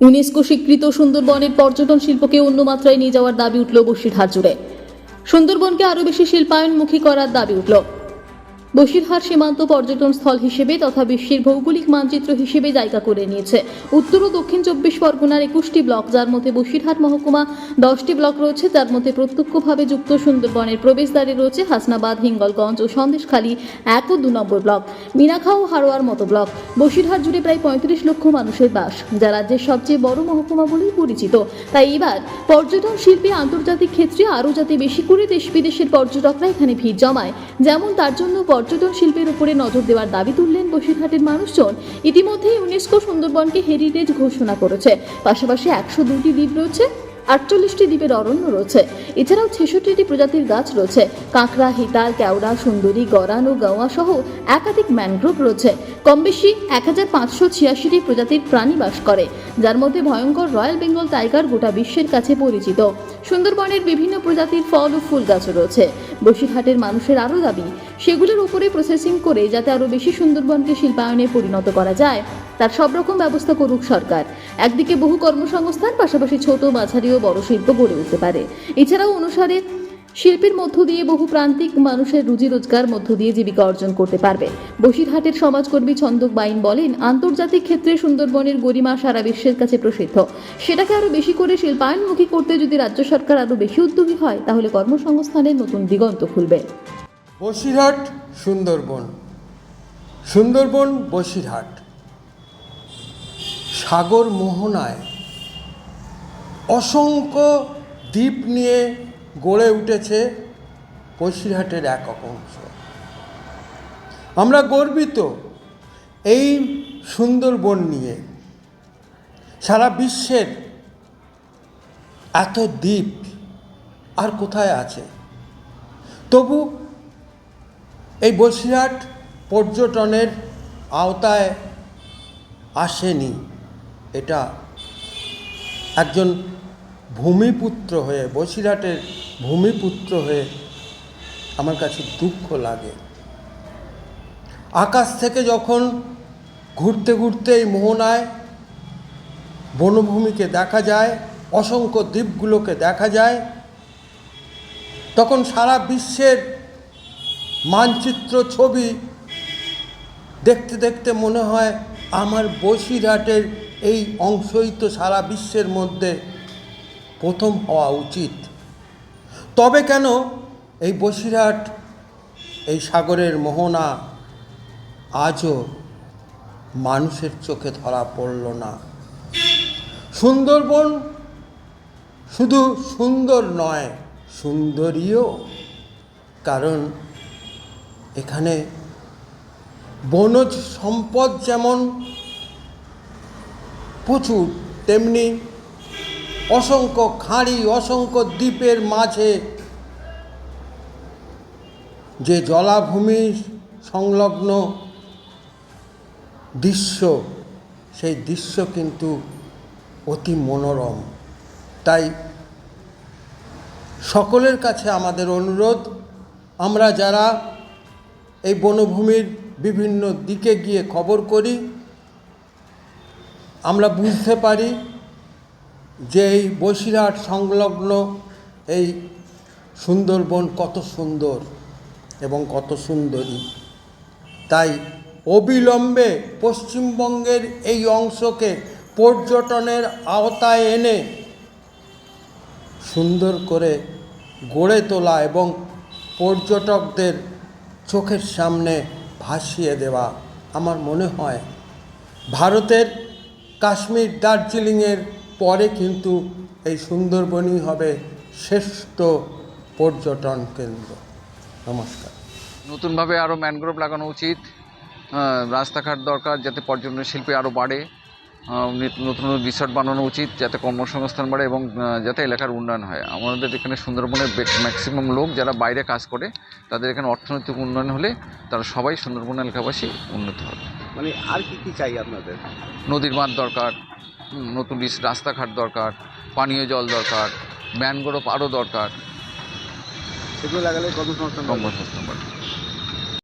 UNESCO স্বীকৃত সুন্দরবনের পর্যটন শিল্পকে অন্য মাত্রায় নিয়ে যাওয়ার দাবি উঠল বসিরহাট জুড়ে। সুন্দরবনকে আরও বেশি শিল্পায়নমুখী করার দাবি উঠল। বসিরহাট সীমান্ত পর্যটন স্থল হিসেবে তথা বিশ্বের ভৌগোলিক মানচিত্র হিসেবে জায়গা করে নিয়েছে। উত্তর ও দক্ষিণ 24 পরগনার 21টি ব্লক, যার মধ্যে বসিরহাট মহকুমা 10টি ব্লক রয়েছে, যার মধ্যে প্রত্যক্ষভাবে যুক্ত সুন্দরবনের প্রবেশদ্বারে রয়েছে হাসনাবাদ, হিঙ্গলগঞ্জ ও সন্দেশখালী 1 ও 2 নম্বর ব্লক, মিনাখাও ও হারোয়ার মতো ব্লক। বসিরহাট জুড়ে প্রায় 35 লক্ষ মানুষের বাস, যা রাজ্যের সবচেয়ে বড় মহকুমা বলেই পরিচিত। তাই এবার পর্যটন শিল্পে আন্তর্জাতিক ক্ষেত্রে আরও যাতে বেশি করে দেশ বিদেশের পর্যটকরা এখানে ভিড় জমায়, যেমন তার জন্য পর্যটন শিল্পের উপরে নজর দেওয়ার দাবি তুললেন বসিরহাটের মানুষজন। ইতিমধ্যে ইউনেস্কো সুন্দরবনকে হেরিটেজ ঘোষণা করেছে। পাশাপাশি 102টি দ্বীপ রয়েছে, 48টি দ্বীপের অরণ্য রয়েছে। এছাড়াও 66টি প্রজাতির গাছ রয়েছে। কাঁকড়া, হিতাল, কেওড়া, সুন্দরী, গরান ও গাওয়া সহ একাধিক ম্যানগ্রোভ রয়েছে। কম বেশি 1586টি প্রজাতির প্রাণী বাস করে, যার মধ্যে ভয়ঙ্কর রয়্যাল বেঙ্গল টাইগার গোটা বিশ্বের কাছে পরিচিত। সুন্দরবনের বিভিন্ন প্রজাতির ফল ও ফুল গাছও রয়েছে। বসিরহাটের মানুষের আরও দাবি, সেগুলোর উপরে প্রসেসিং করে যাতে আরও বেশি সুন্দরবনকে শিল্পায়নে পরিণত করা যায়, তার সব রকম ব্যবস্থা করুক সরকার। একদিকে বহু কর্মসংস্থান, পাশাপাশি ছোট, মাঝারি ও বড় শিল্প গড়ে উঠতে পারে। এছাড়াও অনুসারে শিল্পের মধ্য দিয়ে বহু প্রান্তিক মানুষের রুজি রোজগার মধ্য দিয়ে জীবিকা অর্জন করতে পারবে। বসিরহাটের সমাজকর্মী ছন্দক বাইন বলেন, আন্তর্জাতিক ক্ষেত্রে সুন্দরবনের গরিমা সারা বিশ্বের কাছে প্রসিদ্ধ। সেটাকে আরও বেশি করে শিল্পায়নমুখী করতে যদি রাজ্য সরকার আরও বেশি উদ্যোগী হয়, তাহলে কর্মসংস্থানের নতুন দিগন্ত খুলবে। বসিরহাট সুন্দরবন, সুন্দরবন বসিরহাট, সাগর মোহনায় অসংখ্য দ্বীপ নিয়ে গড়ে উঠেছে বসিরহাটের এক অংশ। আমরা গর্বিত এই সুন্দরবন নিয়ে। সারা বিশ্বের এত দ্বীপ আর কোথায় আছে? তবু এই বসিরহাট পর্যটনের আওতায় আসেনি। এটা একজন ভূমিপুত্র হয়ে, বসিরহাটের ভূমিপুত্র হয়ে আমার কাছে দুঃখ লাগে। আকাশ থেকে যখন ঘুরতে ঘুরতে এই মোহনায় বনভূমিকে দেখা যায়, অসংখ্য দ্বীপগুলোকে দেখা যায়, তখন সারা বিশ্বের মানচিত্র ছবি দেখতে দেখতে মনে হয় আমার বসিরহাটের এই অংশই তো সারা বিশ্বের মধ্যে প্রথম হওয়া উচিত। তবে কেন এই বসিরহাট, এই সাগরের মোহনা আজও মানুষের চোখে ধরা পড়ল না? সুন্দরবন শুধু সুন্দর নয়, সুন্দরীও। কারণ এখানে বনজ সম্পদ যেমন প্রচুর, তেমনি অসংখ্য খাঁড়ি, অসংখ্য দ্বীপের মাঝে যে জলাভূমি সংলগ্ন দৃশ্য, সেই দৃশ্য কিন্তু অতি মনোরম। তাই সকলের কাছে আমাদের অনুরোধ, আমরা যারা এই বনভূমির বিভিন্ন দিকে গিয়ে খবর করি, আমরা বুঝতে পারি যে এই বসিরহাট সংলগ্ন এই সুন্দরবন কত সুন্দর এবং কত সুন্দরী। তাই অবিলম্বে পশ্চিমবঙ্গের এই অংশকে পর্যটনের আওতায় এনে সুন্দর করে গড়ে তোলা এবং পর্যটকদের চোখের সামনে ভাসিয়ে দেওয়া আমার মনে হয় ভারতের কাশ্মীর, দার্জিলিংয়ের পরে কিন্তু এই সুন্দরবনই হবে শ্রেষ্ঠ পর্যটন কেন্দ্র। নমস্কার। নতুনভাবে আরও ম্যানগ্রোভ লাগানো উচিত, রাস্তাঘাট দরকার যাতে পর্যটন শিল্পে আরও বাড়ে, নতুন রিসর্ট বানানো উচিত যাতে কর্মসংস্থান বাড়ে এবং যাতে এলাকার উন্নয়ন হয়। আমাদের এখানে সুন্দরবনের ম্যাক্সিমাম লোক যারা বাইরে কাজ করে, তাদের এখানে অর্থনৈতিক উন্নয়ন হলে তারা সবাই সুন্দরবন এলাকাবাসী উন্নত হবে। মানে আর কি কি চাই আপনাদের? নদীর বাঁধ দরকার, নতুন রাস্তাঘাট দরকার, পানীয় জল দরকার, ম্যানগ্রোভ আরও দরকার। সেগুলো লাগালে কর্মসংস্থান বাড়বে।